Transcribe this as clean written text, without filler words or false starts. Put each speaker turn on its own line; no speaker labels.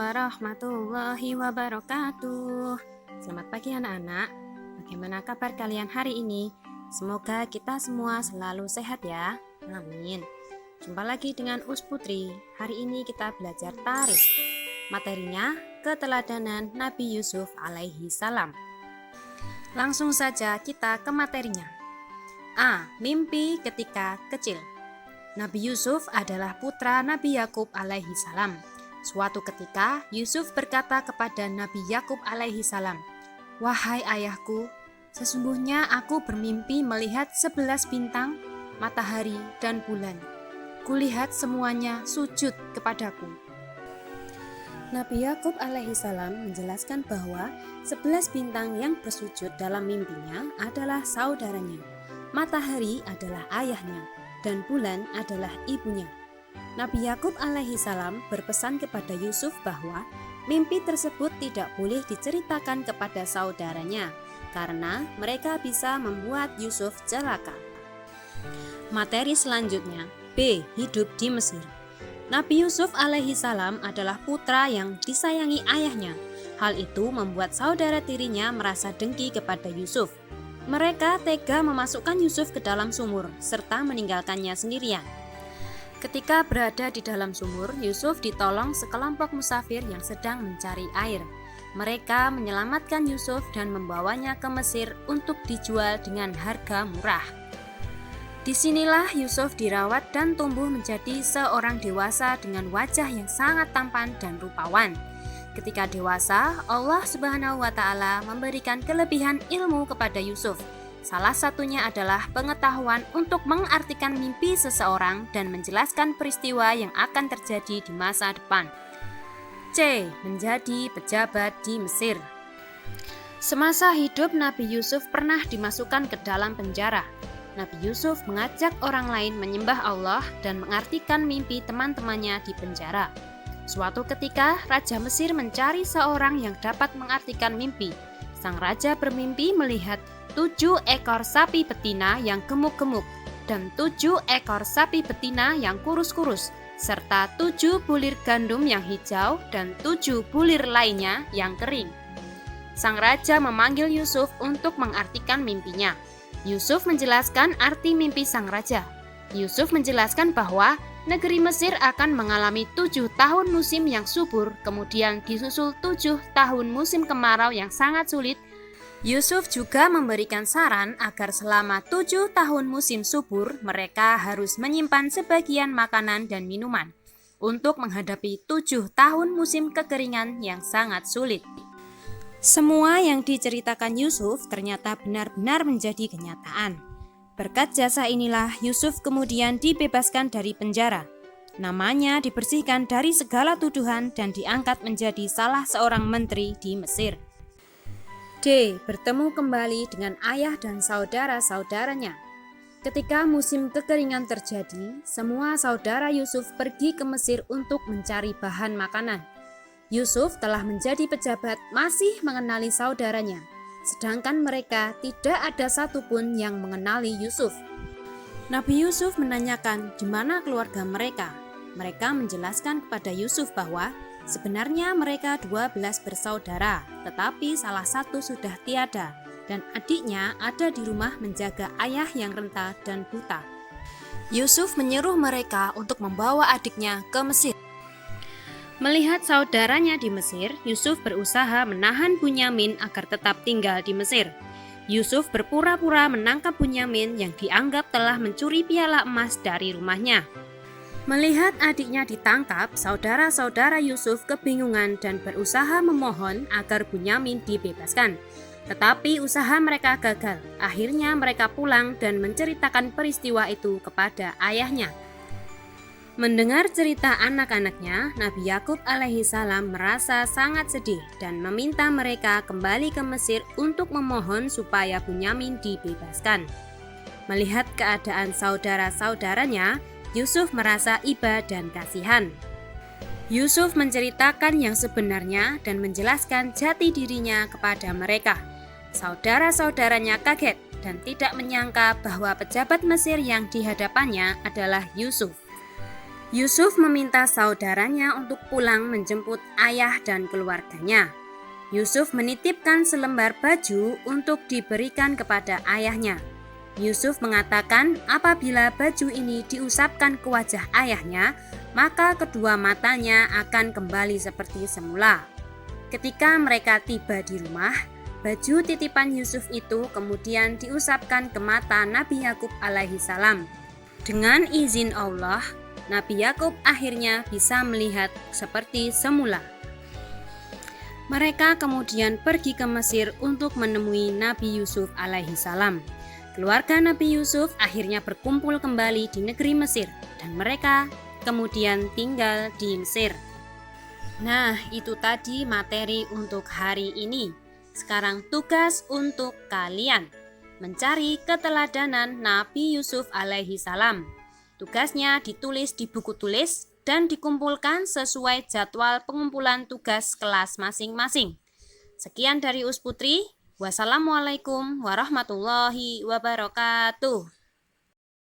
warahmatullahi wabarakatuh. Selamat pagi anak-anak. Bagaimana kabar kalian hari ini? Semoga kita semua selalu sehat ya. Amin. Jumpa lagi dengan Us Putri. Hari ini kita belajar tarikh. Materinya keteladanan Nabi Yusuf alaihi salam. Langsung saja kita ke materinya. A. Mimpi ketika kecil. Nabi Yusuf adalah putra Nabi Yakub alaihi salam. Suatu ketika, Yusuf berkata kepada Nabi Yakub alaihi salam, "Wahai ayahku, sesungguhnya aku bermimpi melihat 11 bintang, matahari, dan bulan. Kulihat semuanya sujud kepadaku." Nabi Yakub alaihi salam menjelaskan bahwa 11 bintang yang bersujud dalam mimpinya adalah saudaranya, matahari adalah ayahnya, dan bulan adalah ibunya. Nabi Yakub alaihi salam berpesan kepada Yusuf bahwa mimpi tersebut tidak boleh diceritakan kepada saudaranya karena mereka bisa membuat Yusuf celaka. Materi selanjutnya, B. Hidup di Mesir. Nabi Yusuf alaihi salam adalah putra yang disayangi ayahnya. Hal itu membuat saudara tirinya merasa dengki kepada Yusuf. Mereka tega memasukkan Yusuf ke dalam sumur serta meninggalkannya sendirian. Ketika berada di dalam sumur, Yusuf ditolong sekelompok musafir yang sedang mencari air. Mereka menyelamatkan Yusuf dan membawanya ke Mesir untuk dijual dengan harga murah. Disinilah Yusuf dirawat dan tumbuh menjadi seorang dewasa dengan wajah yang sangat tampan dan rupawan. Ketika dewasa, Allah Subhanahu wa Ta'ala memberikan kelebihan ilmu kepada Yusuf. Salah satunya adalah pengetahuan untuk mengartikan mimpi seseorang dan menjelaskan peristiwa yang akan terjadi di masa depan. C. Menjadi pejabat di Mesir. Semasa hidup Nabi Yusuf pernah dimasukkan ke dalam penjara. Nabi Yusuf mengajak orang lain menyembah Allah dan mengartikan mimpi teman-temannya di penjara. Suatu ketika, Raja Mesir mencari seorang yang dapat mengartikan mimpi. Sang raja bermimpi melihat 7 ekor sapi betina yang gemuk-gemuk dan 7 ekor sapi betina yang kurus-kurus, serta 7 bulir gandum yang hijau dan 7 bulir lainnya yang kering. Sang raja memanggil Yusuf untuk mengartikan mimpinya. Yusuf menjelaskan arti mimpi sang raja. Yusuf menjelaskan bahwa negeri Mesir akan mengalami 7 tahun musim yang subur, kemudian disusul 7 tahun musim kemarau yang sangat sulit. Yusuf juga memberikan saran agar selama 7 tahun musim subur, mereka harus menyimpan sebagian makanan dan minuman untuk menghadapi 7 tahun musim kekeringan yang sangat sulit. Semua yang diceritakan Yusuf ternyata benar-benar menjadi kenyataan. Berkat jasa inilah Yusuf kemudian dibebaskan dari penjara. Namanya dibersihkan dari segala tuduhan dan diangkat menjadi salah seorang menteri di Mesir. D. Bertemu kembali dengan ayah dan saudara-saudaranya. Ketika musim kekeringan terjadi, semua saudara Yusuf pergi ke Mesir untuk mencari bahan makanan. Yusuf telah menjadi pejabat masih mengenali saudaranya, sedangkan mereka tidak ada satupun yang mengenali Yusuf. Nabi Yusuf menanyakan di mana keluarga mereka. Mereka menjelaskan kepada Yusuf bahwa sebenarnya mereka 12 bersaudara, tetapi salah satu sudah tiada dan adiknya ada di rumah menjaga ayah yang renta dan buta. Yusuf menyuruh mereka untuk membawa adiknya ke Mesir. Melihat saudaranya di Mesir, Yusuf berusaha menahan Bunyamin agar tetap tinggal di Mesir. Yusuf berpura-pura menangkap Bunyamin yang dianggap telah mencuri piala emas dari rumahnya. Melihat adiknya ditangkap, saudara-saudara Yusuf kebingungan dan berusaha memohon agar Bunyamin dibebaskan. Tetapi usaha mereka gagal. Akhirnya mereka pulang dan menceritakan peristiwa itu kepada ayahnya. Mendengar cerita anak-anaknya, Nabi Yakub alaihi salam merasa sangat sedih dan meminta mereka kembali ke Mesir untuk memohon supaya Bunyamin dibebaskan. Melihat keadaan saudara-saudaranya, Yusuf merasa iba dan kasihan. Yusuf menceritakan yang sebenarnya dan menjelaskan jati dirinya kepada mereka. Saudara-saudaranya kaget dan tidak menyangka bahwa pejabat Mesir yang dihadapannya adalah Yusuf. Yusuf meminta saudaranya untuk pulang menjemput ayah dan keluarganya. Yusuf menitipkan selembar baju untuk diberikan kepada ayahnya. Yusuf mengatakan apabila baju ini diusapkan ke wajah ayahnya, maka kedua matanya akan kembali seperti semula. Ketika mereka tiba di rumah, baju titipan Yusuf itu kemudian diusapkan ke mata Nabi Yakub alaihi salam. Dengan izin Allah, Nabi Yakub akhirnya bisa melihat seperti semula. Mereka kemudian pergi ke Mesir untuk menemui Nabi Yusuf alaihi salam. Keluarga Nabi Yusuf akhirnya berkumpul kembali di negeri Mesir dan mereka kemudian tinggal di Mesir. Nah, itu tadi materi untuk hari ini. Sekarang tugas untuk kalian mencari keteladanan Nabi Yusuf alaihi salam. Tugasnya ditulis di buku tulis dan dikumpulkan sesuai jadwal pengumpulan tugas kelas masing-masing. Sekian dari Us Putri. Wassalamualaikum warahmatullahi wabarakatuh.